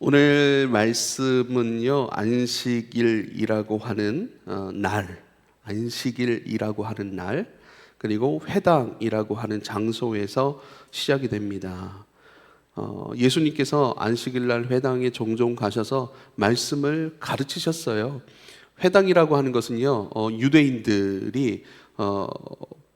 오늘 말씀은요, 안식일이라고 하는 안식일이라고 하는 날, 그리고 회당이라고 하는 장소에서 시작이 됩니다. 예수님께서 안식일날 회당에 종종 가셔서 말씀을 가르치셨어요. 회당이라고 하는 것은요, 유대인들이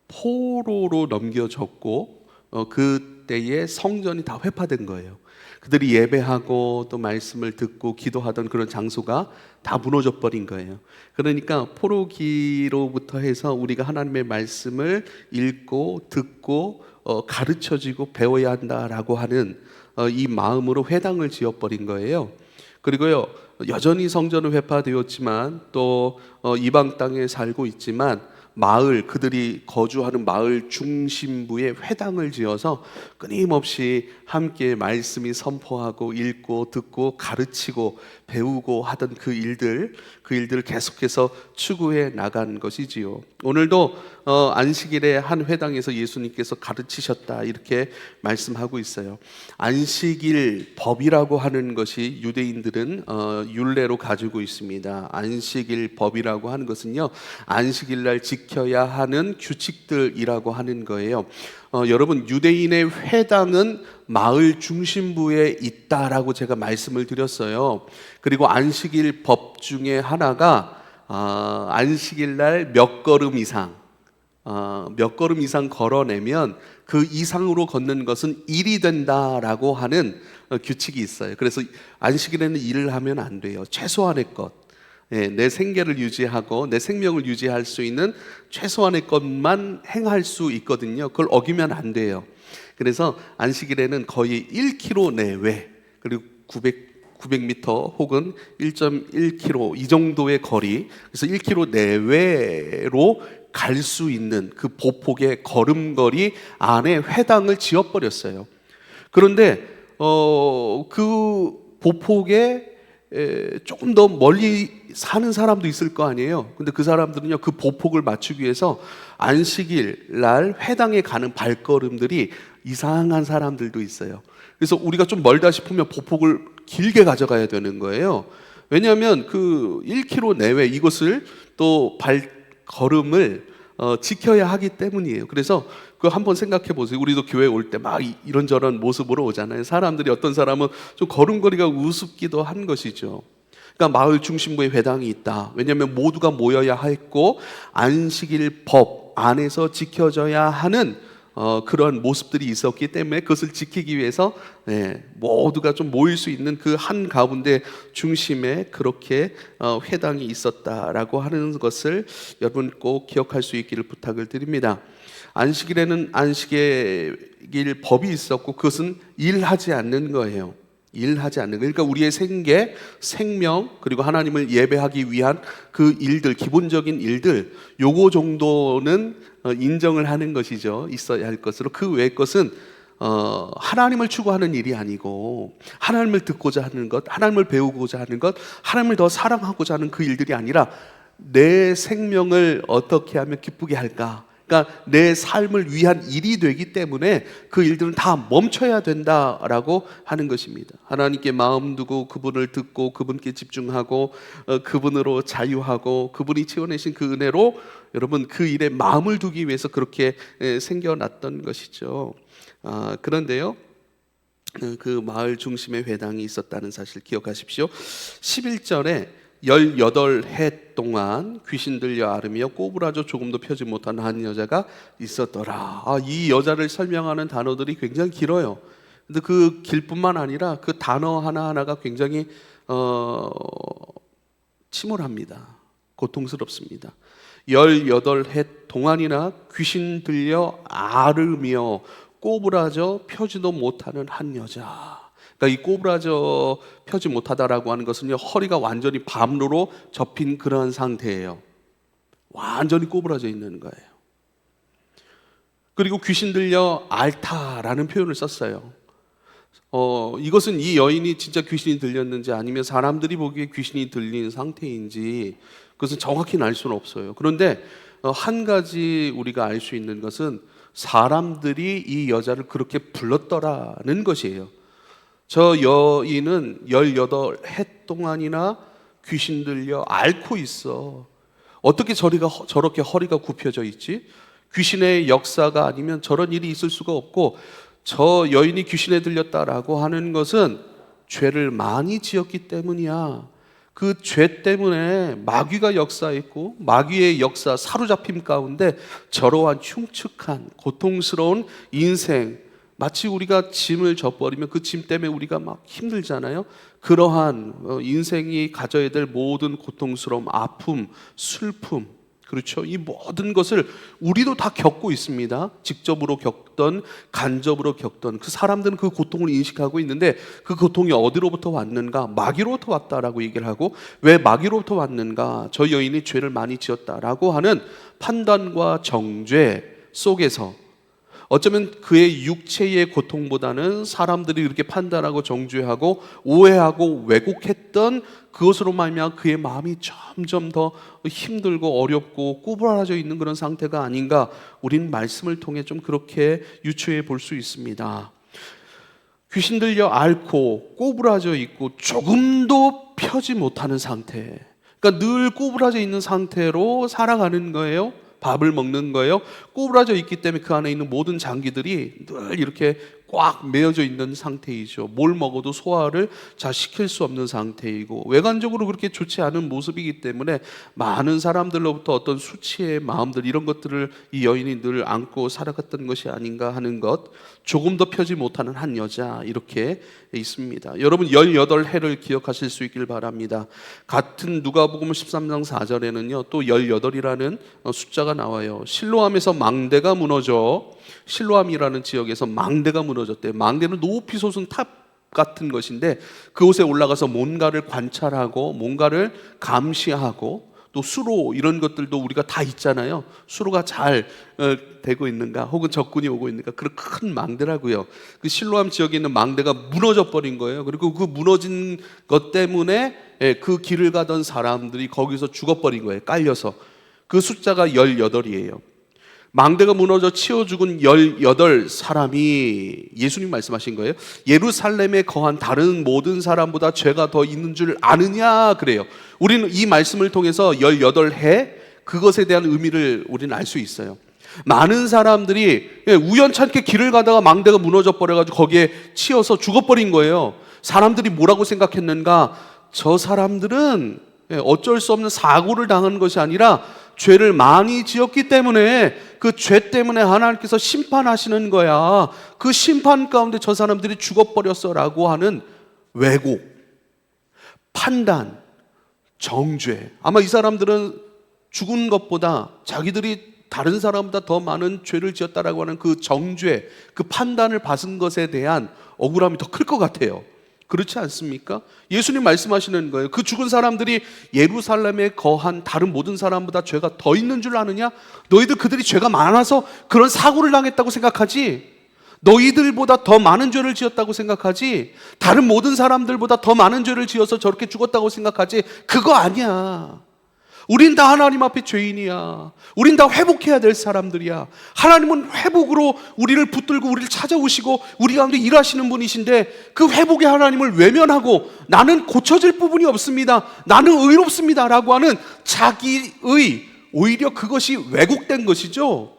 포로로 넘겨졌고 그때에 성전이 다 회파된 거예요. 그들이 예배하고 또 말씀을 듣고 기도하던 그런 장소가 다 무너져 버린 거예요. 그러니까 포로기로부터 해서 우리가 하나님의 말씀을 읽고 듣고 가르쳐지고 배워야 한다라고 하는 이 마음으로 회당을 지어버린 거예요. 그리고요, 여전히 성전은 회파되었지만 또 이방 땅에 살고 있지만 마을, 그들이 거주하는 마을 중심부에 회당을 지어서 끊임없이 함께 말씀이 선포하고 읽고 듣고 가르치고 배우고 하던 그 일들을 계속해서 추구해 나간 것이지요. 오늘도 안식일에 한 회당에서 예수님께서 가르치셨다 이렇게 말씀하고 있어요. 안식일 법이라고 하는 것이 유대인들은 율례로 가지고 있습니다. 안식일 법이라고 하는 것은요, 안식일날 지켜야 하는 규칙들이라고 하는 거예요. 여러분, 유대인의 회당은 마을 중심부에 있다라고 제가 말씀을 드렸어요. 그리고 안식일 법 중에 하나가 안식일날 몇 걸음 이상 걸어내면 그 이상으로 걷는 것은 일이 된다라고 하는 규칙이 있어요. 그래서 안식일에는 일을 하면 안 돼요. 최소한의 것, 내 생계를 유지하고 내 생명을 유지할 수 있는 최소한의 것만 행할 수 있거든요. 그걸 어기면 안 돼요. 그래서 안식일에는 거의 1km 내외, 그리고 900m 혹은 1.1km 이 정도의 거리, 그래서 1km 내외로 갈 수 있는 그 보폭의 걸음걸이 안에 회당을 지어버렸어요. 그런데 그 보폭에 조금 더 멀리 사는 사람도 있을 거 아니에요. 근데 그 사람들은요, 그 보폭을 맞추기 위해서 안식일 날 회당에 가는 발걸음들이 이상한 사람들도 있어요. 그래서 우리가 좀 멀다 싶으면 보폭을 길게 가져가야 되는 거예요. 왜냐하면 그 1km 내외 이것을 또 발걸음을 지켜야 하기 때문이에요. 그래서 그 한번 생각해 보세요. 우리도 교회 올 때 막 이런저런 모습으로 오잖아요. 사람들이, 어떤 사람은 좀 걸음걸이가 우습기도 한 것이죠. 그러니까 마을 중심부에 회당이 있다. 왜냐하면 모두가 모여야 했고 안식일 법 안에서 지켜져야 하는 그런 모습들이 있었기 때문에 그것을 지키기 위해서 모두가 좀 모일 수 있는 그 한 가운데 중심에 그렇게 회당이 있었다라고 하는 것을 여러분 꼭 기억할 수 있기를 부탁을 드립니다. 안식일에는 안식일 법이 있었고 그것은 일하지 않는 거예요. 일하지 않는 거예요. 그러니까 우리의 생계, 생명, 그리고 하나님을 예배하기 위한 그 일들, 기본적인 일들, 요거 정도는 인정을 하는 것이죠. 있어야 할 것으로. 그 외의 것은 하나님을 추구하는 일이 아니고 하나님을 듣고자 하는 것, 하나님을 배우고자 하는 것, 하나님을 더 사랑하고자 하는 그 일들이 아니라 내 생명을 어떻게 하면 기쁘게 할까? 그러니까 내 삶을 위한 일이 되기 때문에 그 일들은 다 멈춰야 된다라고 하는 것입니다. 하나님께 마음 두고 그분을 듣고 그분께 집중하고 그분으로 자유하고 그분이 채워내신 그 은혜로 여러분 그 일에 마음을 두기 위해서 그렇게 생겨났던 것이죠. 그런데요, 그 마을 중심에 회당이 있었다는 사실 기억하십시오. 11절에 18해 동안 귀신 들려 앓으며 꼬부라져 조금도 펴지 못한 한 여자가 있었더라. 이 여자를 설명하는 단어들이 굉장히 길어요. 근데 그 길뿐만 아니라 그 단어 하나하나가 굉장히 침울합니다. 고통스럽습니다. 18해 동안이나 귀신 들려 앓으며 꼬부라져 펴지도 못하는 한 여자. 그러니까 이 꼬부라져 펴지 못하다라고 하는 것은요, 허리가 완전히 밤로로 접힌 그러한 상태예요. 완전히 꼬부라져 있는 거예요. 그리고 귀신 들려 앓다라는 표현을 썼어요. 이것은 이 여인이 진짜 귀신이 들렸는지 아니면 사람들이 보기에 귀신이 들린 상태인지 그것은 정확히는 알 수는 없어요. 그런데 한 가지 우리가 알 수 있는 것은 사람들이 이 여자를 그렇게 불렀더라는 것이에요. 저 여인은 18해 동안이나 귀신 들려 앓고 있어. 어떻게 저렇게 허리가 굽혀져 있지? 귀신의 역사가 아니면 저런 일이 있을 수가 없고, 저 여인이 귀신에 들렸다라고 하는 것은 죄를 많이 지었기 때문이야. 그 죄 때문에 마귀가 역사했고, 마귀의 역사 사로잡힘 가운데 저러한 흉측한 고통스러운 인생, 마치 우리가 짐을 져버리면 그 짐 때문에 우리가 막 힘들잖아요. 그러한 인생이 가져야 될 모든 고통스러움, 아픔, 슬픔, 그렇죠? 이 모든 것을 우리도 다 겪고 있습니다. 직접으로 겪던 간접으로 겪던 그 사람들은 그 고통을 인식하고 있는데, 그 고통이 어디로부터 왔는가? 마귀로부터 왔다라고 얘기를 하고, 왜 마귀로부터 왔는가? 저 여인이 죄를 많이 지었다라고 하는 판단과 정죄 속에서 어쩌면 그의 육체의 고통보다는 사람들이 이렇게 판단하고 정죄하고 오해하고 왜곡했던 그것으로 말미암아 그의 마음이 점점 더 힘들고 어렵고 꼬부라져 있는 그런 상태가 아닌가, 우린 말씀을 통해 좀 그렇게 유추해 볼 수 있습니다. 귀신 들려 앓고 꼬부라져 있고 조금도 펴지 못하는 상태, 그러니까 늘 꼬부라져 있는 상태로 살아가는 거예요. 밥을 먹는 거예요. 꼬부라져 있기 때문에 그 안에 있는 모든 장기들이 늘 이렇게 꽉 메어져 있는 상태이죠. 뭘 먹어도 소화를 잘 시킬 수 없는 상태이고, 외관적으로 그렇게 좋지 않은 모습이기 때문에 많은 사람들로부터 어떤 수치의 마음들, 이런 것들을 이 여인이 늘 안고 살아갔던 것이 아닌가 하는 것, 조금 더 펴지 못하는 한 여자, 이렇게 있습니다. 여러분 18해를 기억하실 수 있길 바랍니다. 같은 누가복음 13장 4절에는요 또 18이라는 숫자가 나와요. 실로암에서 망대가 무너져, 실로암이라는 지역에서 망대가 무너졌대요. 망대는 높이 솟은 탑 같은 것인데, 그곳에 올라가서 뭔가를 관찰하고 뭔가를 감시하고, 또 수로, 이런 것들도 우리가 다 있잖아요. 수로가 잘 되고 있는가, 혹은 적군이 오고 있는가, 그런 큰 망대라고요. 그 실로암 지역에 있는 망대가 무너져 버린 거예요. 그리고 그 무너진 것 때문에 그 길을 가던 사람들이 거기서 죽어버린 거예요. 깔려서. 그 숫자가 18이에요. 망대가 무너져 치워 죽은 18사람이 예수님 말씀하신 거예요. 예루살렘에 거한 다른 모든 사람보다 죄가 더 있는 줄 아느냐 그래요. 우리는 이 말씀을 통해서 18해 그것에 대한 의미를 우리는 알 수 있어요. 많은 사람들이 우연찮게 길을 가다가 망대가 무너져 버려가지고 거기에 치여서 죽어버린 거예요. 사람들이 뭐라고 생각했는가? 저 사람들은 어쩔 수 없는 사고를 당한 것이 아니라 죄를 많이 지었기 때문에, 그 죄 때문에 하나님께서 심판하시는 거야. 그 심판 가운데 저 사람들이 죽어버렸어 라고 하는 왜곡, 판단, 정죄. 아마 이 사람들은 죽은 것보다 자기들이 다른 사람보다 더 많은 죄를 지었다라고 하는 그 정죄, 그 판단을 받은 것에 대한 억울함이 더 클 것 같아요. 그렇지 않습니까? 예수님 말씀하시는 거예요. 그 죽은 사람들이 예루살렘에 거한 다른 모든 사람보다 죄가 더 있는 줄 아느냐? 너희들 그들이 죄가 많아서 그런 사고를 당했다고 생각하지? 너희들보다 더 많은 죄를 지었다고 생각하지? 다른 모든 사람들보다 더 많은 죄를 지어서 저렇게 죽었다고 생각하지? 그거 아니야. 우린 다 하나님 앞에 죄인이야. 우린 다 회복해야 될 사람들이야. 하나님은 회복으로 우리를 붙들고 우리를 찾아오시고 우리 가운데 일하시는 분이신데, 그 회복의 하나님을 외면하고 나는 고쳐질 부분이 없습니다, 나는 의롭습니다 라고 하는 자기의, 오히려 그것이 왜곡된 것이죠.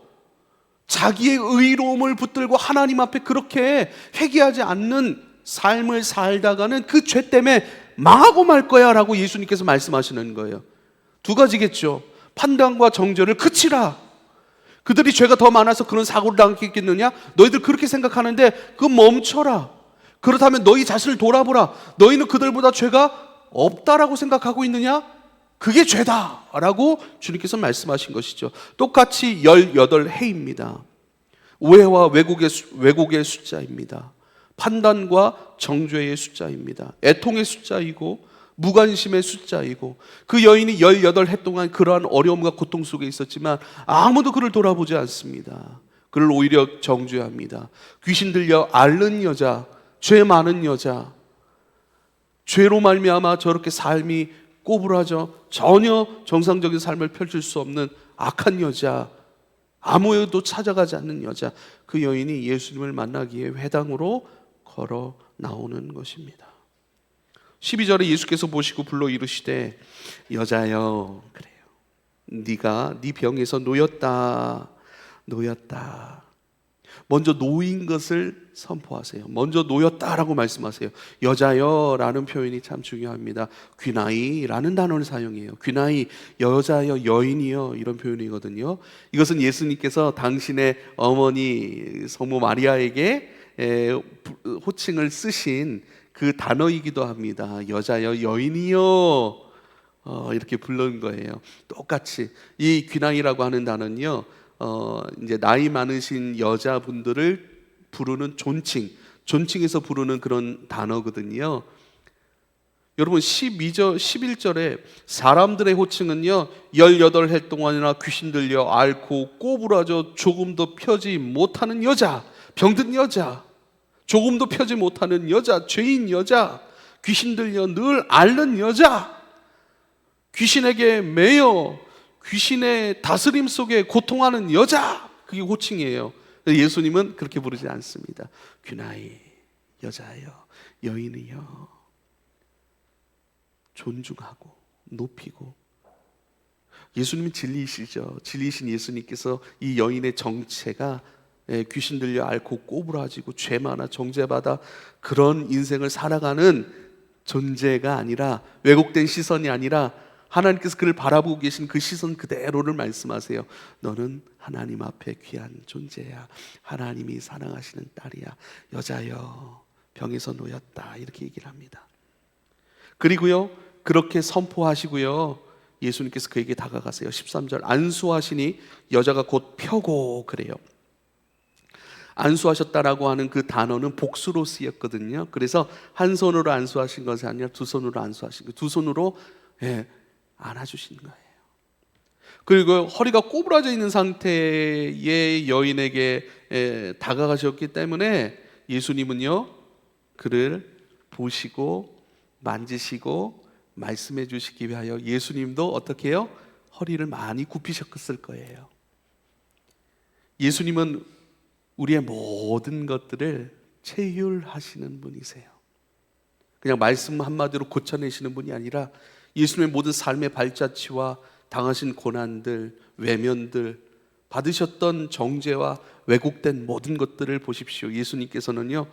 자기의 의로움을 붙들고 하나님 앞에 그렇게 회개하지 않는 삶을 살다가는 그 죄 때문에 망하고 말 거야 라고 예수님께서 말씀하시는 거예요. 두 가지겠죠. 판단과 정죄를 그치라. 그들이 죄가 더 많아서 그런 사고를 당했겠느냐? 너희들 그렇게 생각하는데 그거 멈춰라. 그렇다면 너희 자신을 돌아보라. 너희는 그들보다 죄가 없다라고 생각하고 있느냐? 그게 죄다 라고 주님께서 말씀하신 것이죠. 똑같이 18해입니다. 오해와 왜곡의 숫자입니다. 판단과 정죄의 숫자입니다. 애통의 숫자이고 무관심의 숫자이고, 그 여인이 18해 동안 그러한 어려움과 고통 속에 있었지만 아무도 그를 돌아보지 않습니다. 그를 오히려 정죄합니다. 귀신 들려 앓는 여자, 죄 많은 여자, 죄로 말미암아 저렇게 삶이 꼬부라져 전혀 정상적인 삶을 펼칠 수 없는 악한 여자, 아무에도 찾아가지 않는 여자, 그 여인이 예수님을 만나기에 회당으로 걸어 나오는 것입니다. 12절에 예수께서 보시고 불러 이르시되 여자여, 그래요, 네가 네 병에서 놓였다. 먼저 놓인 것을 선포하세요. 먼저 놓였다라고 말씀하세요. 여자여 라는 표현이 참 중요합니다. 귀나이라는 단어를 사용해요. 귀나이, 여자여, 여인이여, 이런 표현이거든요. 이것은 예수님께서 당신의 어머니 성모 마리아에게 호칭을 쓰신 그 단어이기도 합니다. 여자여, 여인이여, 이렇게 부른 거예요. 똑같이 이 귀나이라고 하는 단어는요, 이제 나이 많으신 여자분들을 부르는 존칭에서 부르는 그런 단어거든요. 여러분 11절에 사람들의 호칭은요, 18해 동안이나 귀신 들려 앓고 꼬부라져 조금도 펴지 못하는 여자, 병든 여자, 조금도 펴지 못하는 여자, 죄인 여자, 귀신 들려 늘 앓는 여자, 귀신에게 매여 귀신의 다스림 속에 고통하는 여자, 그게 호칭이에요. 예수님은 그렇게 부르지 않습니다. 귀나이, 여자여, 여인이여, 존중하고 높이고. 예수님은 진리이시죠. 진리이신 예수님께서 이 여인의 정체가 귀신 들려 앓고 꼬부라지고 죄 많아 정죄받아 그런 인생을 살아가는 존재가 아니라, 왜곡된 시선이 아니라 하나님께서 그를 바라보고 계신 그 시선 그대로를 말씀하세요. 너는 하나님 앞에 귀한 존재야. 하나님이 사랑하시는 딸이야. 여자여, 병에서 놓였다. 이렇게 얘기를 합니다. 그리고요, 그렇게 선포하시고요, 예수님께서 그에게 다가가세요. 13절, 안수하시니 여자가 곧 펴고, 그래요. 안수하셨다라고 하는 그 단어는 복수로 쓰였거든요. 그래서 한 손으로 안수하신 것이 아니라 두 손으로 안수하신 거예요. 두 손으로 안아주신 거예요. 그리고 허리가 꼬부라져 있는 상태의 여인에게 다가가셨기 때문에 예수님은요, 그를 보시고 만지시고 말씀해 주시기 위하여 예수님도 어떻게 해요? 허리를 많이 굽히셨을 거예요. 예수님은 우리의 모든 것들을 체휼하시는 분이세요. 그냥 말씀 한마디로 고쳐내시는 분이 아니라 예수님의 모든 삶의 발자취와 당하신 고난들, 외면들, 받으셨던 정죄와 왜곡된 모든 것들을 보십시오. 예수님께서는요,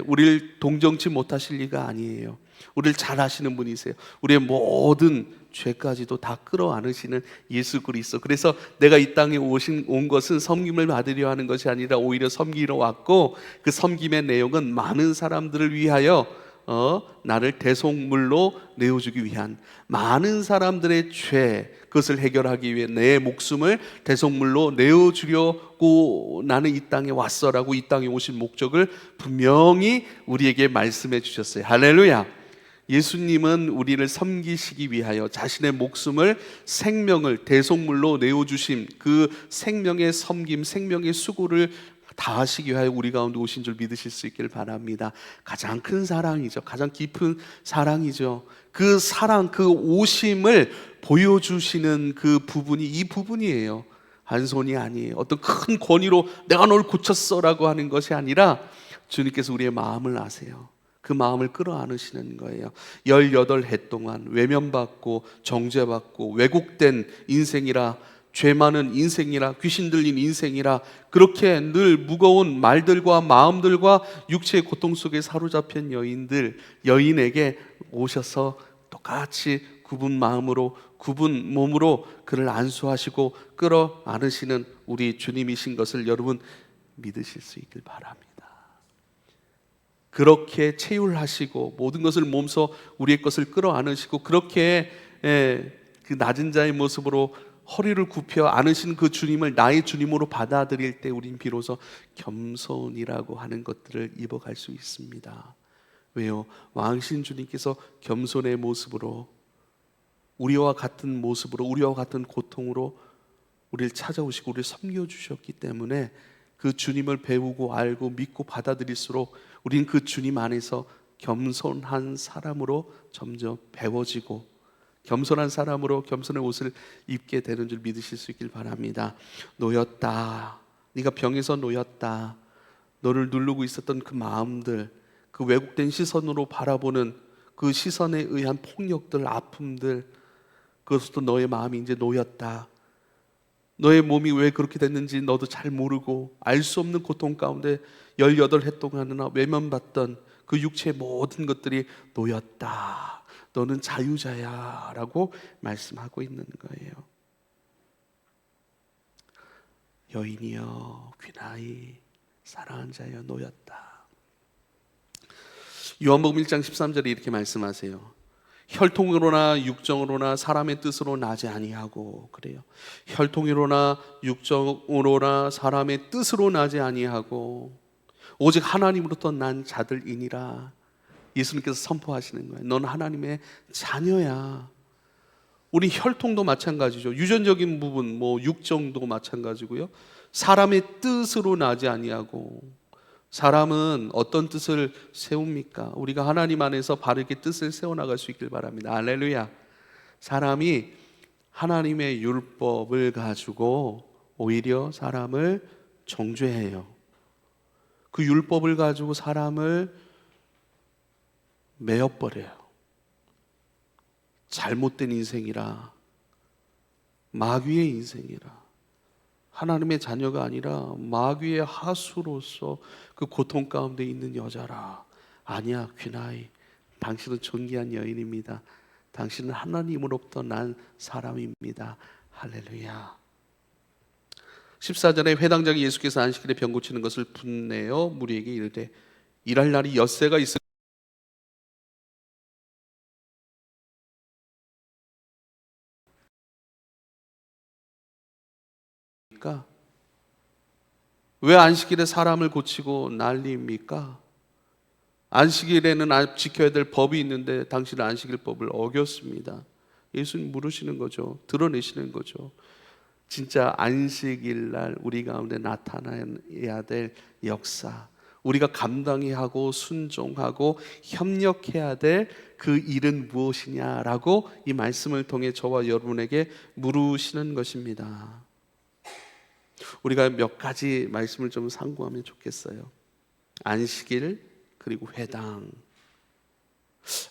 우리를 동정치 못하실 리가 아니에요. 우리를 잘 아시는 분이세요. 우리의 모든 죄까지도 다 끌어안으시는 예수 그리스도. 그래서 내가 이 땅에 온 것은 섬김을 받으려 하는 것이 아니라 오히려 섬기러 왔고, 그 섬김의 내용은 많은 사람들을 위하여 나를 대속물로 내어주기 위한, 많은 사람들의 죄, 그것을 해결하기 위해 내 목숨을 대속물로 내어주려고 나는 이 땅에 왔어라고 이 땅에 오신 목적을 분명히 우리에게 말씀해 주셨어요. 할렐루야. 예수님은 우리를 섬기시기 위하여 자신의 목숨을, 생명을 대속물로 내어주심, 그 생명의 섬김, 생명의 수고를 다하시기 위하여 우리 가운데 오신 줄 믿으실 수 있기를 바랍니다. 가장 큰 사랑이죠. 가장 깊은 사랑이죠. 그 사랑, 그 오심을 보여주시는 그 부분이 이 부분이에요. 한 손이 아니에요. 어떤 큰 권위로 내가 널 고쳤어라고 하는 것이 아니라 주님께서 우리의 마음을 아세요. 그 마음을 끌어안으시는 거예요. 18해 동안 외면받고 정죄받고 왜곡된 인생이라, 죄 많은 인생이라, 귀신 들린 인생이라, 그렇게 늘 무거운 말들과 마음들과 육체의 고통 속에 사로잡힌 여인에게 오셔서 똑같이 굽은 마음으로, 굽은 몸으로 그를 안수하시고 끌어안으시는 우리 주님이신 것을 여러분 믿으실 수 있길 바랍니다. 그렇게 체휼하시고 모든 것을 몸소 우리의 것을 끌어안으시고 그렇게 그 낮은 자의 모습으로 허리를 굽혀 안으신 그 주님을 나의 주님으로 받아들일 때 우린 비로소 겸손이라고 하는 것들을 입어갈 수 있습니다. 왜요? 왕신 주님께서 겸손의 모습으로, 우리와 같은 모습으로, 우리와 같은 고통으로 우리를 찾아오시고 우리를 섬겨주셨기 때문에 그 주님을 배우고 알고 믿고 받아들일수록 우린 그 주님 안에서 겸손한 사람으로 점점 배워지고, 겸손한 사람으로 겸손의 옷을 입게 되는 줄 믿으실 수 있길 바랍니다. 놓였다. 네가 병에서 놓였다. 너를 누르고 있었던 그 마음들, 그 왜곡된 시선으로 바라보는 그 시선에 의한 폭력들, 아픔들, 그것도 너의 마음이 이제 놓였다. 너의 몸이 왜 그렇게 됐는지 너도 잘 모르고 알 수 없는 고통 가운데 18해 동안이나 외면받던 그 육체의 모든 것들이 놓였다. 너는 자유자야 라고 말씀하고 있는 거예요. 여인이여 귀나이 사랑한 자여 놓였다. 요한복음 1장 13절에 이렇게 말씀하세요. 혈통으로나 육정으로나 사람의 뜻으로 나지 아니하고, 그래요. 혈통으로나 육정으로나 사람의 뜻으로 나지 아니하고 오직 하나님으로부터 난 자들이니라. 예수님께서 선포하시는 거예요. 넌 하나님의 자녀야. 우리 혈통도 마찬가지죠. 유전적인 부분, 육정도 마찬가지고요. 사람의 뜻으로 나지 아니하고, 사람은 어떤 뜻을 세웁니까? 우리가 하나님 안에서 바르게 뜻을 세워나갈 수 있길 바랍니다. 할렐루야. 사람이 하나님의 율법을 가지고 오히려 사람을 정죄해요. 그 율법을 가지고 사람을 매어버려요. 잘못된 인생이라, 마귀의 인생이라, 하나님의 자녀가 아니라 마귀의 하수로서 그 고통 가운데 있는 여자라. 아니야 귀나이, 당신은 존귀한 여인입니다. 당신은 하나님으로부터 난 사람입니다. 할렐루야. 14절에 회당장이 예수께서 안식일에 병 고치는 것을 분내어 무리에게 이르되 일할 날이 엿새가 있을 왜 안식일에 사람을 고치고 난리입니까? 안식일에는 지켜야 될 법이 있는데 당신은 안식일법을 어겼습니다. 예수님 물으시는 거죠. 드러내시는 거죠. 진짜 안식일 날 우리 가운데 나타나야 될 역사, 우리가 감당해야 하고 순종하고 협력해야 될 그 일은 무엇이냐라고 이 말씀을 통해 저와 여러분에게 물으시는 것입니다. 우리가 몇 가지 말씀을 좀 상고하면 좋겠어요. 안식일 그리고 회당.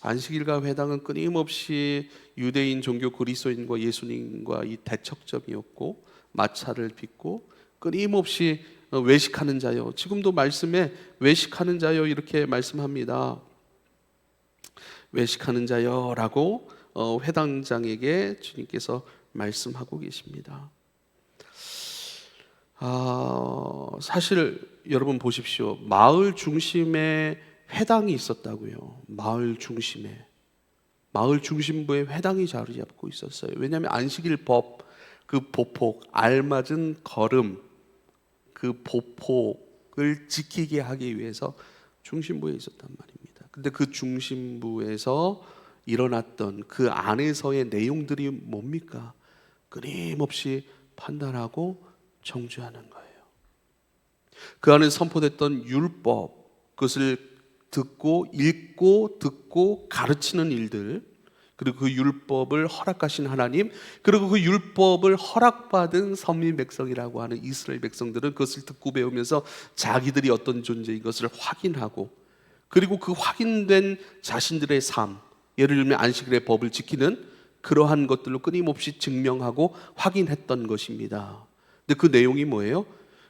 안식일과 회당은 끊임없이 유대인 종교 그리스도인과 예수님과 이 대척점이었고, 마찰을 빚고 끊임없이 외식하는 자여, 지금도 말씀에 외식하는 자여 이렇게 말씀합니다. 외식하는 자여라고 회당장에게 주님께서 말씀하고 계십니다. 사실 여러분 보십시오. 마을 중심에 회당이 있었다고요. 마을 중심부에 회당이 자리 잡고 있었어요. 왜냐하면 안식일 법, 그 보폭, 알맞은 걸음, 그 보폭을 지키게 하기 위해서 중심부에 있었단 말입니다. 근데 그 중심부에서 일어났던 그 안에서의 내용들이 뭡니까? 끊임없이 판단하고 정죄하는 거예요. 그 안에 선포됐던 율법, 그것을 듣고 읽고 가르치는 일들, 그리고 그 율법을 허락하신 하나님, 그리고 그 율법을 허락받은 선민 백성이라고 하는 이스라엘 백성들은 그것을 듣고 배우면서 자기들이 어떤 존재인 것을 확인하고, 그리고 그 확인된 자신들의 삶, 예를 들면 안식일의 법을 지키는 그러한 것들로 끊임없이 증명하고 확인했던 것입니다. 근데 그 내용이 뭐예요?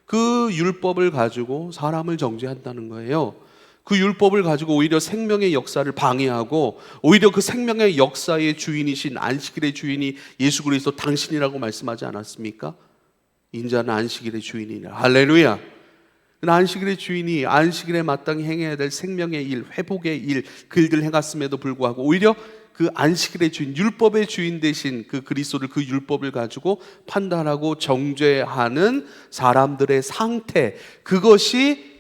그 율법을 가지고 사람을 정죄한다는 거예요. 그 율법을 가지고 오히려 생명의 역사를 방해하고, 오히려 그 생명의 역사의 주인이신 안식일의 주인이 예수 그리스도 당신이라고 말씀하지 않았습니까? 인자는 안식일의 주인이라. 할렐루야. 안식일의 주인이 안식일에 마땅히 행해야 될 생명의 일, 회복의 일, 그 일들 행했음에도 불구하고 오히려 그 안식일의 주인, 율법의 주인 대신 그 그리스도를, 그 율법을 가지고 판단하고 정죄하는 사람들의 상태, 그것이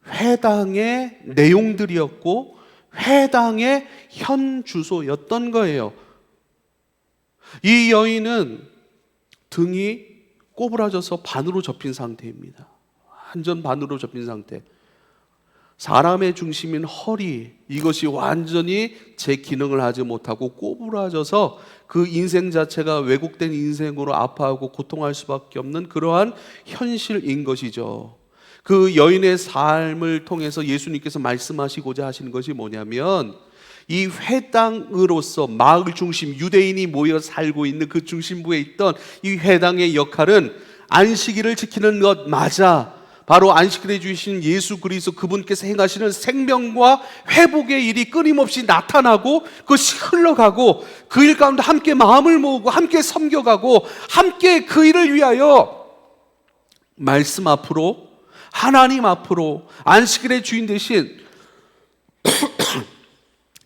회당의 내용들이었고 회당의 현 주소였던 거예요. 이 여인은 등이 꼬부라져서 반으로 접힌 상태입니다. 완전 반으로 접힌 상태. 사람의 중심인 허리, 이것이 완전히 제 기능을 하지 못하고 꼬부라져서 그 인생 자체가 왜곡된 인생으로 아파하고 고통할 수밖에 없는 그러한 현실인 것이죠. 그 여인의 삶을 통해서 예수님께서 말씀하시고자 하시는 것이 뭐냐면, 이 회당으로서 마을 중심, 유대인이 모여 살고 있는 그 중심부에 있던 이 회당의 역할은 안식일을 지키는 것 맞아. 바로 안식일에 주신 예수 그리스도 그분께서 행하시는 생명과 회복의 일이 끊임없이 나타나고 그것이 흘러가고, 그 일 가운데 함께 마음을 모으고 함께 섬겨가고 함께 그 일을 위하여 말씀 앞으로, 하나님 앞으로, 안식일의 주인 대신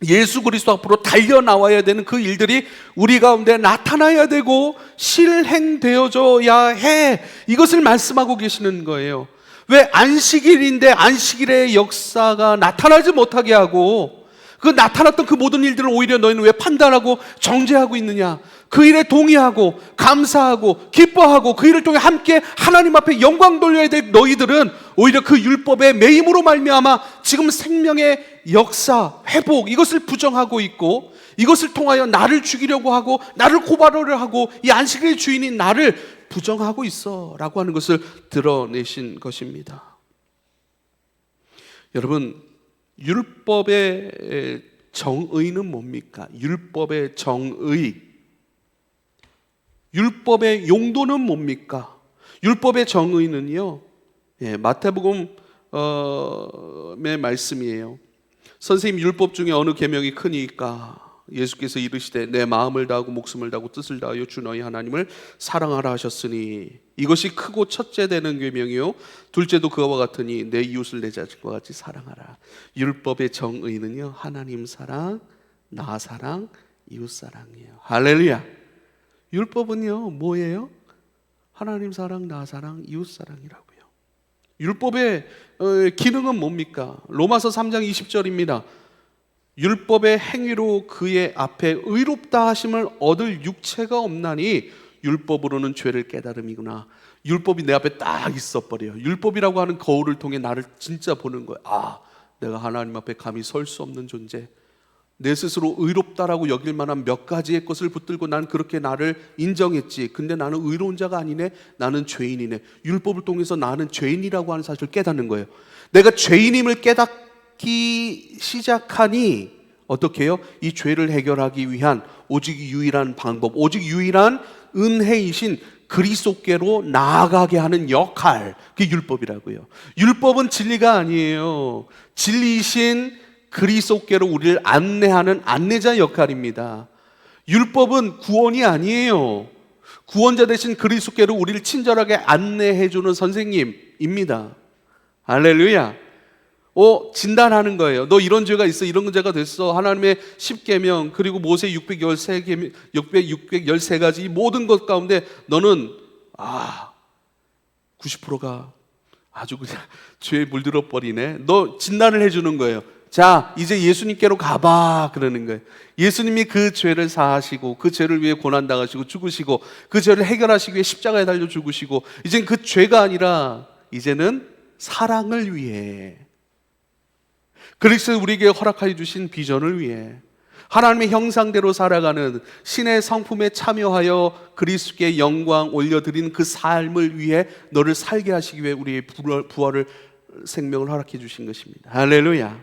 예수 그리스도 앞으로 달려나와야 되는 그 일들이 우리 가운데 나타나야 되고 실행되어져야 해. 이것을 말씀하고 계시는 거예요. 왜 안식일인데 안식일의 역사가 나타나지 못하게 하고, 그 나타났던 그 모든 일들을 오히려 너희는 왜 판단하고 정죄하고 있느냐? 그 일에 동의하고 감사하고 기뻐하고 그 일을 통해 함께 하나님 앞에 영광 돌려야 될 너희들은 오히려 그 율법의 매임으로 말미암아 지금 생명의 역사, 회복, 이것을 부정하고 있고, 이것을 통하여 나를 죽이려고 하고 나를 고발하려 하고 이 안식일의 주인인 나를 부정하고 있어 라고 하는 것을 드러내신 것입니다. 여러분, 율법의 정의는 뭡니까? 율법의 정의, 율법의 용도는 뭡니까? 율법의 정의는요, 마태복음의 말씀이에요. 선생님, 율법 중에 어느 계명이 크니까? 예수께서 이르시되 내 마음을 다하고 목숨을 다하고 뜻을 다하여 주 너희 하나님을 사랑하라 하셨으니 이것이 크고 첫째 되는 계명이요 둘째도 그와 같으니 내 이웃을 내 자신과 같이 사랑하라. 율법의 정의는요, 하나님 사랑, 나 사랑, 이웃 사랑이에요. 할렐루야. 율법은요 뭐예요? 하나님 사랑, 나 사랑, 이웃 사랑이라고요. 율법의 기능은 뭡니까? 로마서 3장 20절입니다. 율법의 행위로 그의 앞에 의롭다 하심을 얻을 육체가 없나니 율법으로는 죄를 깨달음이구나. 율법이 내 앞에 딱 있어버려요. 율법이라고 하는 거울을 통해 나를 진짜 보는 거예요. 아, 내가 하나님 앞에 감히 설 수 없는 존재, 내 스스로 의롭다라고 여길 만한 몇 가지의 것을 붙들고 난 그렇게 나를 인정했지. 근데 나는 의로운 자가 아니네. 나는 죄인이네. 율법을 통해서 나는 죄인이라고 하는 사실을 깨닫는 거예요. 내가 죄인임을 깨닫기 시작하니 어떻게 해요? 이 죄를 해결하기 위한 오직 유일한 방법, 오직 유일한 은혜이신 그리스도께로 나아가게 하는 역할, 그게 율법이라고요. 율법은 진리가 아니에요. 진리이신 그리스도께로 우리를 안내하는 안내자 역할입니다. 율법은 구원이 아니에요. 구원자 대신 그리스도께로 우리를 친절하게 안내해주는 선생님입니다. 할렐루야. 진단하는 거예요. 너 이런 죄가 있어, 이런 죄가 됐어. 하나님의 10계명 그리고 모세 613가지 이 모든 것 가운데 너는 90%가 아주 그냥 죄에 물들어 버리네. 너 진단을 해주는 거예요. 자, 이제 예수님께로 가봐 그러는 거예요. 예수님이 그 죄를 사하시고 그 죄를 위해 고난당하시고 죽으시고 그 죄를 해결하시기 위해 십자가에 달려 죽으시고, 이젠 그 죄가 아니라 이제는 사랑을 위해, 그리스도 우리에게 허락하여 주신 비전을 위해 하나님의 형상대로 살아가는 신의 성품에 참여하여 그리스도께 영광 올려드리는 그 삶을 위해 너를 살게 하시기 위해 우리의 부활을, 생명을 허락해 주신 것입니다. 할렐루야.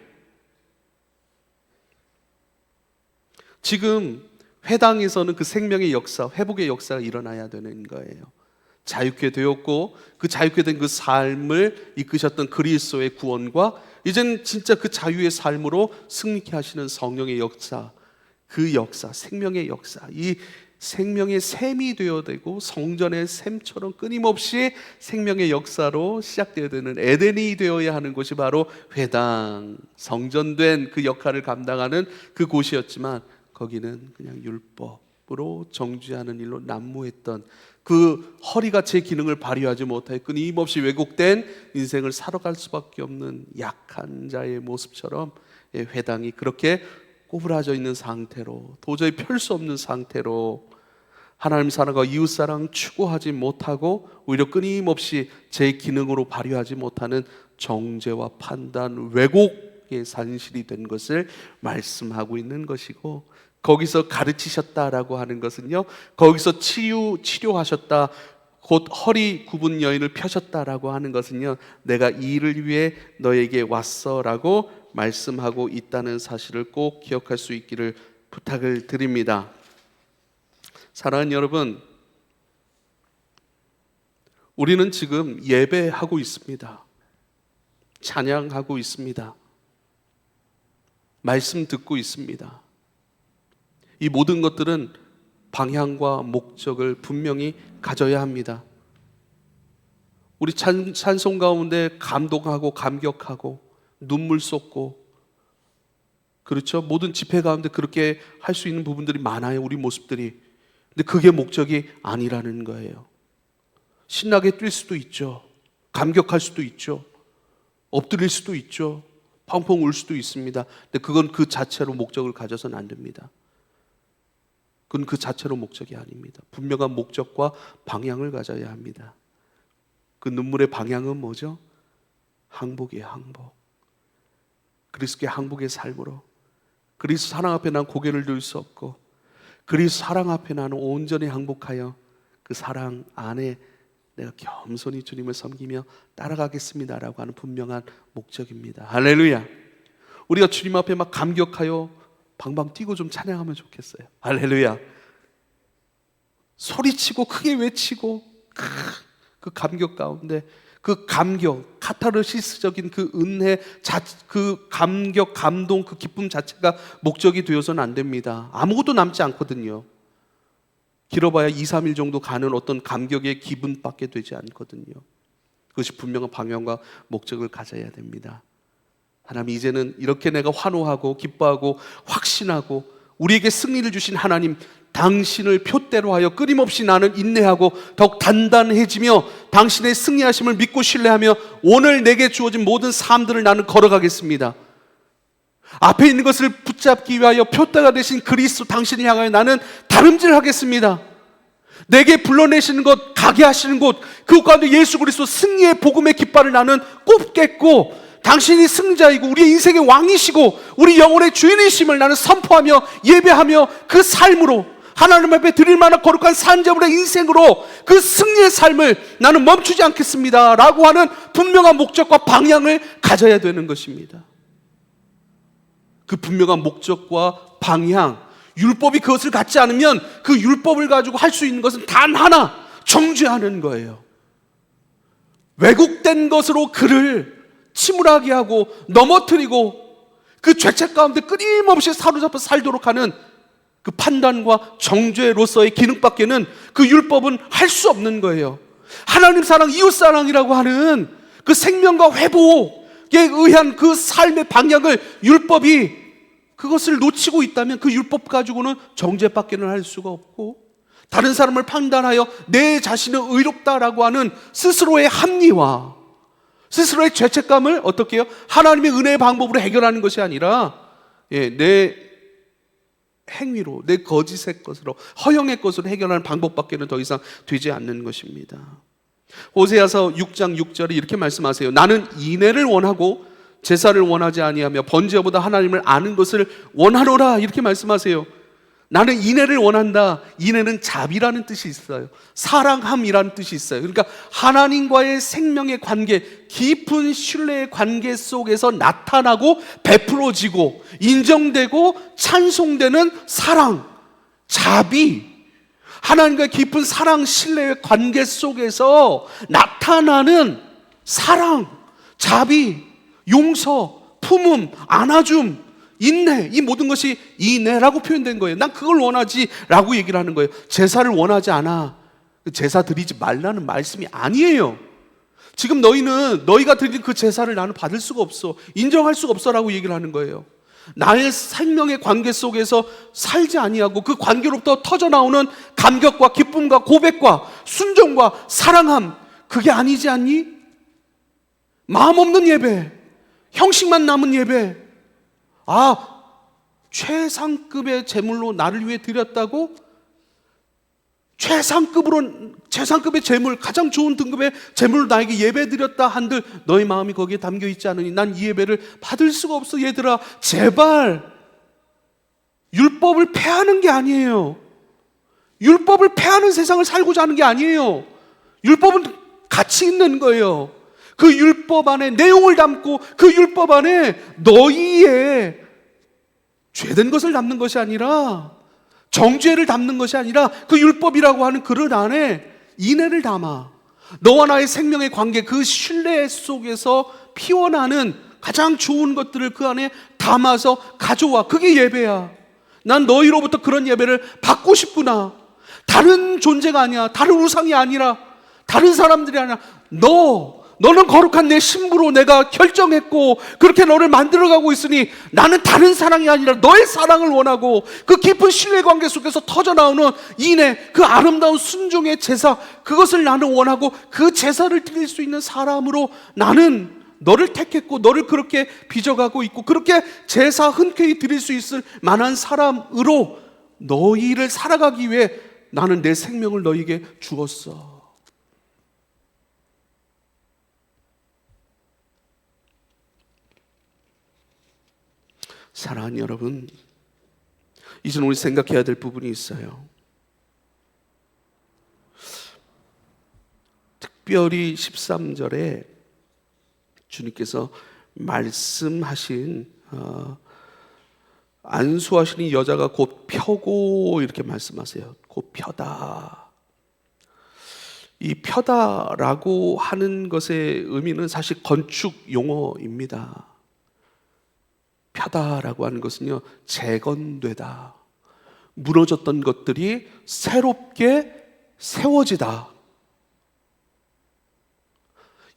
지금 회당에서는 그 생명의 역사, 회복의 역사가 일어나야 되는 거예요. 자유케 되었고 그 자유케 된 그 삶을 이끄셨던 그리스도의 구원과 이제는 진짜 그 자유의 삶으로 승리케 하시는 성령의 역사, 그 역사, 생명의 역사, 이 생명의 샘이 되어야 되고 성전의 샘처럼 끊임없이 생명의 역사로 시작되어야 되는 에덴이 되어야 하는 곳이 바로 회당, 성전된 그 역할을 감당하는 그 곳이었지만 거기는 그냥 율법으로 정죄하는 일로 난무했던, 그 허리가 제 기능을 발휘하지 못하여 끊임없이 왜곡된 인생을 살아갈 수밖에 없는 약한 자의 모습처럼 회당이 그렇게 꼬부라져 있는 상태로, 도저히 펼 수 없는 상태로 하나님 사랑과 이웃 사랑 추구하지 못하고 오히려 끊임없이 제 기능으로 발휘하지 못하는 정죄와 판단, 왜곡의 산실이 된 것을 말씀하고 있는 것이고, 거기서 가르치셨다라고 하는 것은요, 거기서 치료하셨다, 곧 허리 굽은 여인을 펴셨다라고 하는 것은요, 내가 이 일을 위해 너에게 왔어라고 말씀하고 있다는 사실을 꼭 기억할 수 있기를 부탁을 드립니다. 사랑하는 여러분, 우리는 지금 예배하고 있습니다. 찬양하고 있습니다. 말씀 듣고 있습니다. 이 모든 것들은 방향과 목적을 분명히 가져야 합니다. 우리 찬송 가운데 감동하고 감격하고 눈물 쏟고, 그렇죠? 모든 집회 가운데 그렇게 할 수 있는 부분들이 많아요, 우리 모습들이. 근데 그게 목적이 아니라는 거예요. 신나게 뛸 수도 있죠. 감격할 수도 있죠. 엎드릴 수도 있죠. 펑펑 울 수도 있습니다. 근데 그건 그 자체로 목적을 가져서는 안 됩니다. 그건 그 자체로 목적이 아닙니다. 분명한 목적과 방향을 가져야 합니다. 그 눈물의 방향은 뭐죠? 항복이에요, 항복. 그리스도의 항복의 삶으로, 그리스도 사랑 앞에 난 고개를 들 수 없고, 그리스도 사랑 앞에 나는 온전히 항복하여 그 사랑 안에 내가 겸손히 주님을 섬기며 따라가겠습니다라고 하는 분명한 목적입니다. 할렐루야. 우리가 주님 앞에 막 감격하여 방방 뛰고 좀 찬양하면 좋겠어요. 할렐루야. 소리치고 크게 외치고 그 감격 가운데, 그 감격, 카타르시스적인 그 은혜, 그 감격, 감동, 그 기쁨 자체가 목적이 되어서는 안 됩니다. 아무것도 남지 않거든요. 길어봐야 2, 3일 정도 가는 어떤 감격의 기분밖에 되지 않거든요. 그것이 분명한 방향과 목적을 가져야 됩니다. 하나님, 이제는 이렇게 내가 환호하고 기뻐하고 확신하고 우리에게 승리를 주신 하나님, 당신을 표대로 하여 끊임없이 나는 인내하고 더욱 단단해지며 당신의 승리하심을 믿고 신뢰하며 오늘 내게 주어진 모든 삶들을 나는 걸어가겠습니다. 앞에 있는 것을 붙잡기 위하여 표대가 되신 그리스도 당신을 향하여 나는 다름질하겠습니다. 내게 불러내시는 것, 가게 하시는 곳, 그 가운데 예수 그리스도 승리의 복음의 깃발을 나는 꼽겠고, 당신이 승자이고 우리의 인생의 왕이시고 우리 영혼의 주인이심을 나는 선포하며 예배하며 그 삶으로 하나님 앞에 드릴 만한 거룩한 산제물의 인생으로 그 승리의 삶을 나는 멈추지 않겠습니다 라고 하는 분명한 목적과 방향을 가져야 되는 것입니다. 그 분명한 목적과 방향, 율법이 그것을 갖지 않으면 그 율법을 가지고 할 수 있는 것은 단 하나, 정죄하는 거예요. 왜곡된 것으로 그를 침울하게 하고 넘어뜨리고 그 죄책 가운데 끊임없이 사로잡혀 살도록 하는 그 판단과 정죄로서의 기능밖에는 그 율법은 할 수 없는 거예요. 하나님 사랑, 이웃 사랑이라고 하는 그 생명과 회복에 의한 그 삶의 방향을 율법이 그것을 놓치고 있다면 그 율법 가지고는 정죄밖에는 할 수가 없고, 다른 사람을 판단하여 내 자신은 의롭다라고 하는 스스로의 합리화, 스스로의 죄책감을 어떻게 해요? 하나님의 은혜의 방법으로 해결하는 것이 아니라 내 행위로, 내 거짓의 것으로, 허영의 것으로 해결하는 방법밖에는 더 이상 되지 않는 것입니다. 호세아서 6장 6절에 이렇게 말씀하세요. 나는 인애를 원하고 제사를 원하지 아니하며 번제보다 하나님을 아는 것을 원하노라, 이렇게 말씀하세요. 나는 인애를 원한다. 인애는 자비라는 뜻이 있어요. 사랑함이라는 뜻이 있어요. 그러니까 하나님과의 생명의 관계, 깊은 신뢰의 관계 속에서 나타나고 베풀어지고 인정되고 찬송되는 사랑, 자비, 하나님과 깊은 사랑, 신뢰의 관계 속에서 나타나는 사랑, 자비, 용서, 품음, 안아줌, 인내, 이 모든 것이 인내라고 표현된 거예요. 난 그걸 원하지 라고 얘기를 하는 거예요. 제사를 원하지 않아, 제사 드리지 말라는 말씀이 아니에요. 지금 너희가 드린 그 제사를 나는 받을 수가 없어, 인정할 수가 없어 라고 얘기를 하는 거예요. 나의 생명의 관계 속에서 살지 아니하고 그 관계로부터 터져나오는 감격과 기쁨과 고백과 순종과 사랑함, 그게 아니지 않니? 마음 없는 예배, 형식만 남은 예배, 최상급의 제물로 나를 위해 드렸다고? 최상급의 제물, 가장 좋은 등급의 제물로 나에게 예배 드렸다 한들 너의 마음이 거기에 담겨 있지 않으니 난 이 예배를 받을 수가 없어. 얘들아, 제발 율법을 폐하는 게 아니에요. 율법을 폐하는 세상을 살고자 하는 게 아니에요. 율법은 가치 있는 거예요. 그 율법 안에 내용을 담고 그 율법 안에 너희의 죄된 것을 담는 것이 아니라, 정죄를 담는 것이 아니라 그 율법이라고 하는 그릇 안에 인애를 담아 너와 나의 생명의 관계, 그 신뢰 속에서 피어나는 가장 좋은 것들을 그 안에 담아서 가져와. 그게 예배야. 난 너희로부터 그런 예배를 받고 싶구나. 다른 존재가 아니야. 다른 우상이 아니라, 다른 사람들이 아니라 너는 거룩한 내 신부로 내가 결정했고 그렇게 너를 만들어가고 있으니 나는 다른 사랑이 아니라 너의 사랑을 원하고, 그 깊은 신뢰관계 속에서 터져나오는 인애, 그 아름다운 순종의 제사, 그것을 나는 원하고 그 제사를 드릴 수 있는 사람으로 나는 너를 택했고 너를 그렇게 빚어가고 있고, 그렇게 제사 흔쾌히 드릴 수 있을 만한 사람으로 너희를 살아가기 위해 나는 내 생명을 너희에게 주었어. 사랑하는 여러분, 이제는 우리 생각해야 될 부분이 있어요. 특별히 13절에 주님께서 말씀하신 안수하시는 여자가 곧 펴고 이렇게 말씀하세요. 곧 펴다. 이 펴다라고 하는 것의 의미는 사실 건축 용어입니다. 펴다라고 하는 것은요, 재건되다, 무너졌던 것들이 새롭게 세워지다.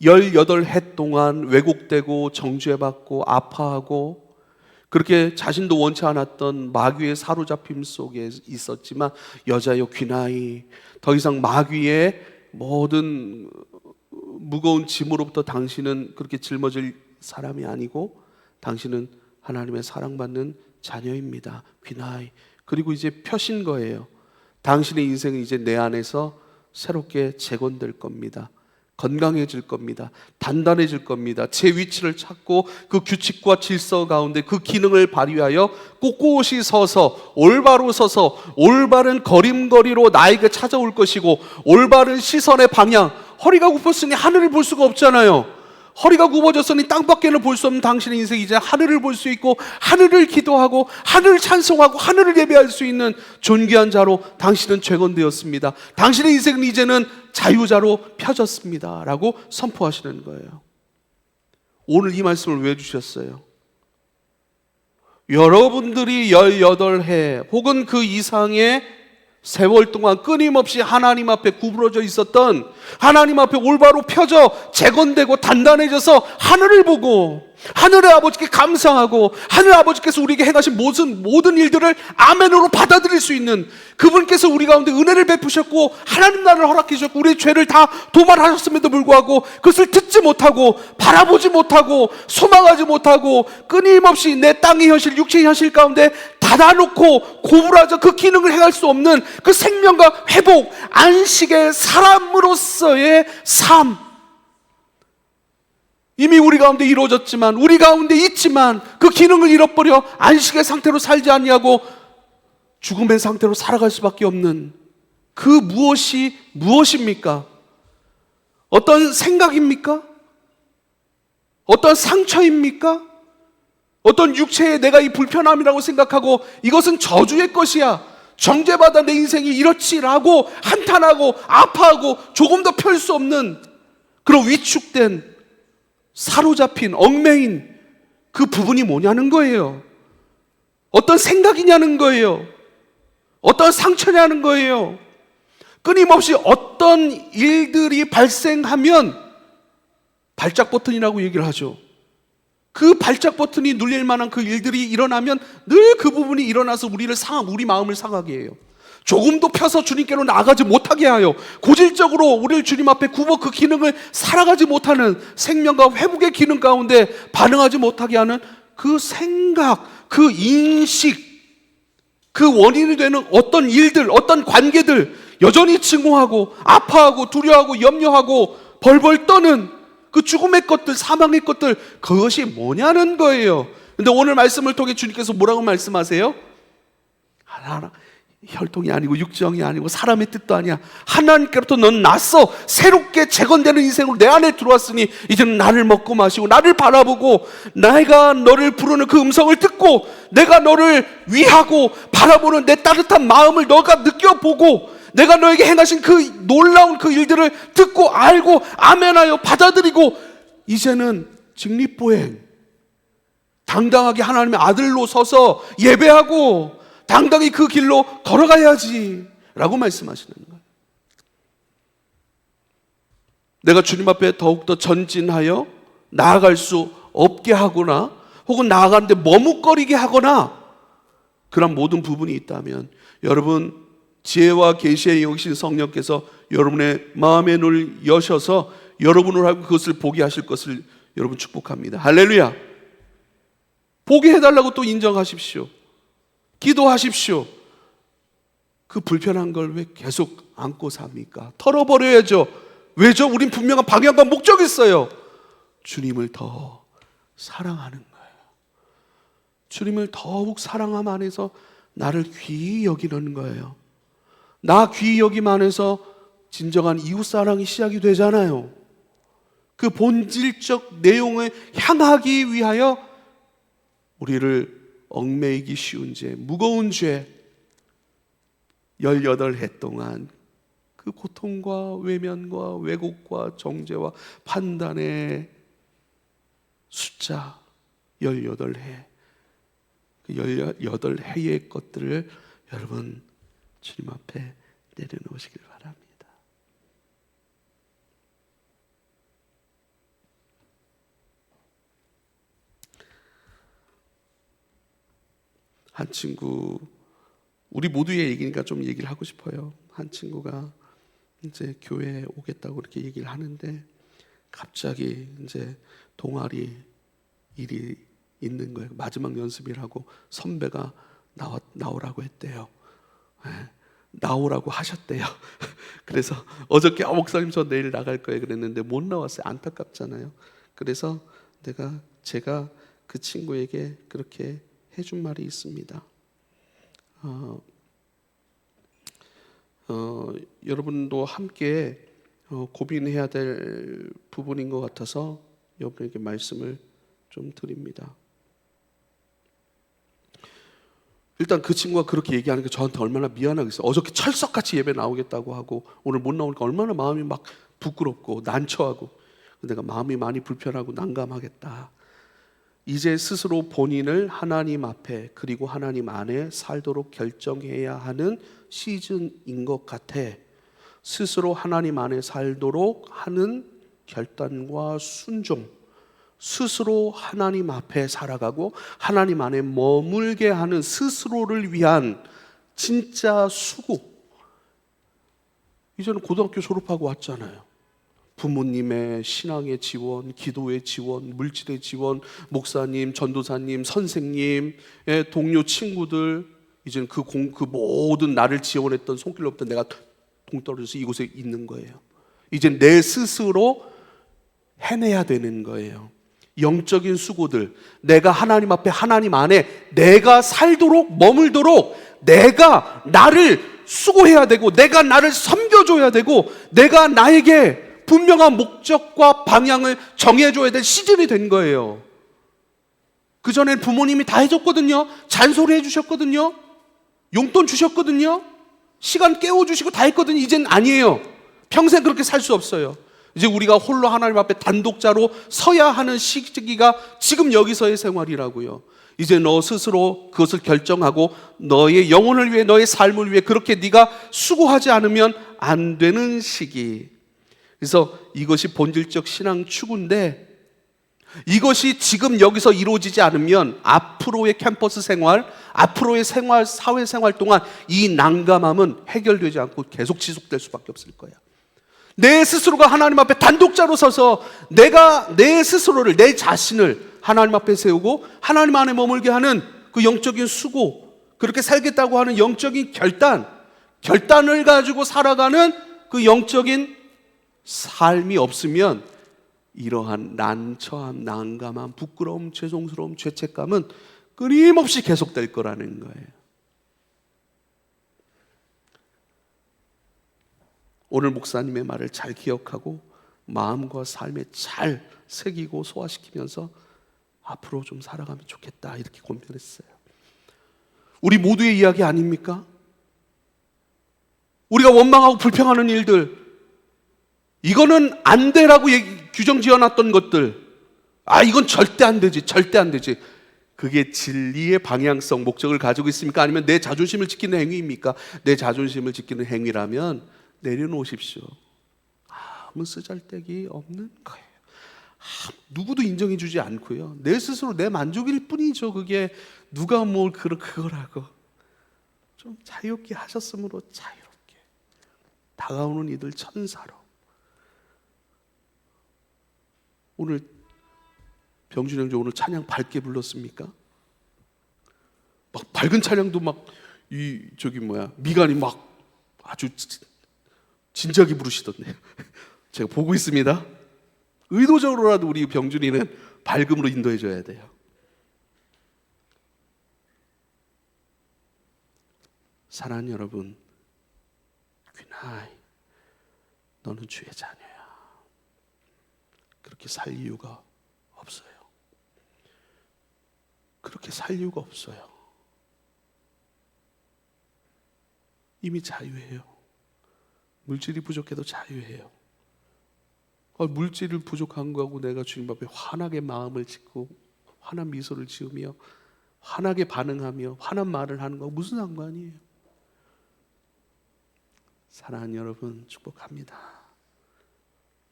18해 동안 왜곡되고 정죄받고 아파하고 그렇게 자신도 원치 않았던 마귀의 사로잡힘 속에 있었지만, 여자여 귀나이, 더 이상 마귀의 모든 무거운 짐으로부터 당신은 그렇게 짊어질 사람이 아니고 당신은 하나님의 사랑받는 자녀입니다. 귀나이. 그리고 이제 펴신 거예요. 당신의 인생은 이제 내 안에서 새롭게 재건될 겁니다. 건강해질 겁니다. 단단해질 겁니다. 제 위치를 찾고 그 규칙과 질서 가운데 그 기능을 발휘하여 꼿꼿이 서서, 올바로 서서 올바른 걸음걸이로 나에게 찾아올 것이고, 올바른 시선의 방향, 허리가 굽었으니 하늘을 볼 수가 없잖아요. 허리가 굽어졌으니 땅밖에는 볼 수 없는 당신의 인생, 이제 하늘을 볼 수 있고 하늘을 기도하고 하늘을 찬송하고 하늘을 예배할 수 있는 존귀한 자로 당신은 재건되었습니다. 당신의 인생은 이제는 자유자로 펴졌습니다 라고 선포하시는 거예요. 오늘 이 말씀을 왜 주셨어요? 여러분들이 18해 혹은 그 이상의 세월 동안 끊임없이 하나님 앞에 구부러져 있었던, 하나님 앞에 올바로 펴져 재건되고 단단해져서 하늘을 보고 하늘의 아버지께 감사하고 하늘 아버지께서 우리에게 행하신 모든 일들을 아멘으로 받아들일 수 있는, 그분께서 우리 가운데 은혜를 베푸셨고 하나님 나라를 허락해 주셨고 우리의 죄를 다 도말하셨음에도 불구하고 그것을 듣지 못하고 바라보지 못하고 소망하지 못하고 끊임없이 내 땅의 현실, 육체의 현실 가운데 닫아놓고 고부라져 그 기능을 행할 수 없는 그 생명과 회복, 안식의 사람으로서의 삶, 이미 우리 가운데 이루어졌지만, 우리 가운데 있지만 그 기능을 잃어버려 안식의 상태로 살지 아니하고 죽음의 상태로 살아갈 수밖에 없는 그 무엇이 무엇입니까? 어떤 생각입니까? 어떤 상처입니까? 어떤 육체의 내가 이 불편함이라고 생각하고 이것은 저주의 것이야, 정죄받아 내 인생이 이렇지라고 한탄하고 아파하고 조금 더 펼 수 없는 그런 위축된, 사로잡힌, 얽매인 그 부분이 뭐냐는 거예요. 어떤 생각이냐는 거예요. 어떤 상처냐는 거예요. 끊임없이 어떤 일들이 발생하면 발작 버튼이라고 얘기를 하죠. 그 발작 버튼이 눌릴 만한 그 일들이 일어나면 늘 그 부분이 일어나서 우리 마음을 상하게 해요. 조금도 펴서 주님께로 나아가지 못하게 하여 고질적으로 우리를 주님 앞에 굽어 그 기능을 살아가지 못하는, 생명과 회복의 기능 가운데 반응하지 못하게 하는 그 생각, 그 인식, 그 원인이 되는 어떤 일들, 어떤 관계들, 여전히 증오하고 아파하고 두려워하고 염려하고 벌벌 떠는 그 죽음의 것들, 사망의 것들, 그것이 뭐냐는 거예요. 근데 오늘 말씀을 통해 주님께서 뭐라고 말씀하세요? 혈통이 아니고 육정이 아니고 사람의 뜻도 아니야. 하나님께로부터 넌 났어. 새롭게 재건되는 인생으로 내 안에 들어왔으니 이제는 나를 먹고 마시고 나를 바라보고 내가 너를 부르는 그 음성을 듣고 내가 너를 위하고 바라보는 내 따뜻한 마음을 너가 느껴보고 내가 너에게 행하신 그 놀라운 그 일들을 듣고 알고 아멘하여 받아들이고 이제는 직립보행 당당하게 하나님의 아들로 서서 예배하고 당당히 그 길로 걸어가야지 라고 말씀하시는 거예요. 내가 주님 앞에 더욱더 전진하여 나아갈 수 없게 하거나 혹은 나아가는데 머뭇거리게 하거나 그런 모든 부분이 있다면 여러분 지혜와 계시의 영이신 성령께서 여러분의 마음의 눈을 여셔서 여러분을 하고 그것을 보게 하실 것을 여러분 축복합니다. 할렐루야. 보게 해달라고 또 인정하십시오. 기도하십시오. 그 불편한 걸 왜 계속 안고 삽니까? 털어버려야죠. 왜죠? 우린 분명한 방향과 목적이 있어요. 주님을 더 사랑하는 거예요. 주님을 더욱 사랑함 안에서 나를 귀히 여기는 거예요. 나 귀히 여김 안에서 진정한 이웃사랑이 시작이 되잖아요. 그 본질적 내용을 향하기 위하여 우리를 얽매이기 쉬운 죄, 무거운 죄 18해 동안 그 고통과 외면과 왜곡과 정죄와 판단의 숫자 18해 그 18해의 것들을 여러분 주님 앞에 내려놓으시길 바랍니다. 한 친구, 우리 모두의 얘기니까 좀 얘기를 하고 싶어요. 한 친구가 이제 교회에 오겠다고 이렇게 얘기를 하는데 갑자기 이제 동아리 일이 있는 거예요. 마지막 연습이라고 선배가 나오라고 했대요. 네, 나오라고 하셨대요. 그래서 어저께 목사님 저 내일 나갈 거예요 그랬는데 못 나왔어요. 안타깝잖아요. 그래서 제가 그 친구에게 그렇게 해준 말이 있습니다. 여러분도 함께 고민해야 될 부분인 것 같아서 여러분에게 말씀을 좀 드립니다. 일단 그 친구가 그렇게 얘기하는 게 저한테 얼마나 미안하겠어요. 어저께 철석같이 예배 나오겠다고 하고 오늘 못 나오니까 얼마나 마음이 막 부끄럽고 난처하고 내가 마음이 많이 불편하고 난감하겠다. 이제 스스로 본인을 하나님 앞에 그리고 하나님 안에 살도록 결정해야 하는 시즌인 것 같아. 스스로 하나님 안에 살도록 하는 결단과 순종, 스스로 하나님 앞에 살아가고 하나님 안에 머물게 하는 스스로를 위한 진짜 수고. 이제는 고등학교 졸업하고 왔잖아요. 부모님의 신앙의 지원, 기도의 지원, 물질의 지원, 목사님, 전도사님, 선생님, 동료 친구들, 이제는 그 모든 나를 지원했던 손길로부터 내가 동떨어져서 이곳에 있는 거예요. 이제 내 스스로 해내야 되는 거예요. 영적인 수고들, 내가 하나님 앞에 하나님 안에 내가 살도록 머물도록 내가 나를 수고해야 되고 내가 나를 섬겨줘야 되고 내가 나에게 분명한 목적과 방향을 정해줘야 될 시즌이 된 거예요. 그전엔 부모님이 다 해줬거든요. 잔소리 해주셨거든요. 용돈 주셨거든요. 시간 깨워주시고 다 했거든요. 이젠 아니에요. 평생 그렇게 살 수 없어요. 이제 우리가 홀로 하나님 앞에 단독자로 서야 하는 시기가 지금 여기서의 생활이라고요. 이제 너 스스로 그것을 결정하고 너의 영혼을 위해 너의 삶을 위해 그렇게 네가 수고하지 않으면 안 되는 시기. 그래서 이것이 본질적 신앙 추구인데 이것이 지금 여기서 이루어지지 않으면 앞으로의 캠퍼스 생활, 앞으로의 생활, 사회생활 동안 이 난감함은 해결되지 않고 계속 지속될 수밖에 없을 거야. 내 스스로가 하나님 앞에 단독자로 서서 내가 내 스스로를, 내 자신을 하나님 앞에 세우고 하나님 안에 머물게 하는 그 영적인 수고, 그렇게 살겠다고 하는 영적인 결단을 가지고 살아가는 그 영적인 삶이 없으면 이러한 난처함, 난감함, 부끄러움, 죄송스러움, 죄책감은 끊임없이 계속될 거라는 거예요. 오늘 목사님의 말을 잘 기억하고 마음과 삶에 잘 새기고 소화시키면서 앞으로 좀 살아가면 좋겠다, 이렇게 고민했어요. 우리 모두의 이야기 아닙니까? 우리가 원망하고 불평하는 일들, 이거는 안 되라고 규정 지어놨던 것들, 이건 절대 안 되지, 절대 안 되지. 그게 진리의 방향성, 목적을 가지고 있습니까? 아니면 내 자존심을 지키는 행위입니까? 내 자존심을 지키는 행위라면 내려놓으십시오. 아무 쓰잘데기 없는 거예요. 누구도 인정해 주지 않고요, 내 스스로 내 만족일 뿐이죠. 그게 누가 뭘 그거라고. 좀 자유롭게 하셨으므로 자유롭게 다가오는 이들 천사로. 오늘 병준 형제 오늘 찬양 밝게 불렀습니까? 막 밝은 찬양도 막 미간이 막 아주 진지하게 부르시던데요. 제가 보고 있습니다. 의도적으로라도 우리 병준이는 밝음으로 인도해 줘야 돼요. 사랑하는 여러분, 귀나이, 너는 주의 자녀야. 그렇게 살 이유가 없어요. 그렇게 살 이유가 없어요. 이미 자유해요. 물질이 부족해도 자유해요. 물질을 부족한 거하고 내가 주님 앞에 환하게 마음을 짓고 환한 미소를 지으며 환하게 반응하며 환한 말을 하는 거 무슨 상관이에요? 사랑하는 여러분, 축복합니다.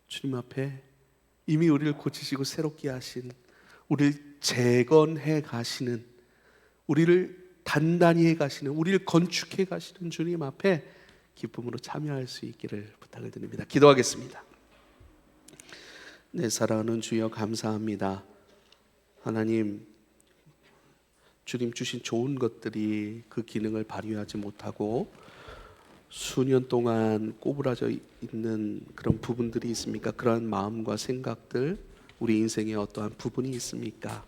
주님 앞에 이미 우리를 고치시고 새롭게 하신, 우리를 재건해 가시는, 우리를 단단히 해 가시는, 우리를 건축해 가시는 주님 앞에 기쁨으로 참여할 수 있기를 부탁을 드립니다. 기도하겠습니다. 네, 사랑하는 주여, 감사합니다. 하나님, 주님 주신 좋은 것들이 그 기능을 발휘하지 못하고 수년 동안 꼬부라져 있는 그런 부분들이 있습니까? 그러한 마음과 생각들, 우리 인생에 어떠한 부분이 있습니까?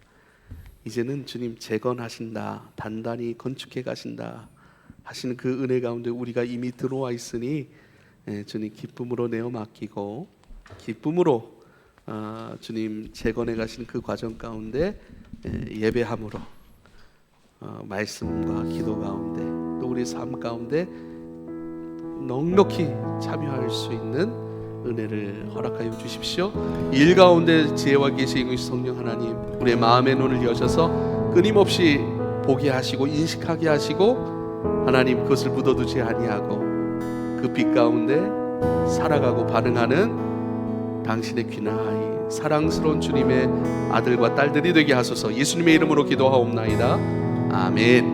이제는 주님 재건하신다, 단단히 건축해 가신다 하시는 그 은혜 가운데 우리가 이미 들어와 있으니 주님 기쁨으로 내어 맡기고 기쁨으로 주님 재건해 가시는 그 과정 가운데 예배함으로 말씀과 기도 가운데 또 우리 삶 가운데 넉넉히 참여할 수 있는 은혜를 허락하여 주십시오. 일 가운데 지혜와 계시는 성령 하나님, 우리의 마음의 눈을 여셔서 끊임없이 보게 하시고 인식하게 하시고 하나님 그것을 묻어두지 아니하고 그 빛 가운데 살아가고 반응하는 당신의 귀한 아이, 사랑스러운 주님의 아들과 딸들이 되게 하소서. 예수님의 이름으로 기도하옵나이다. 아멘.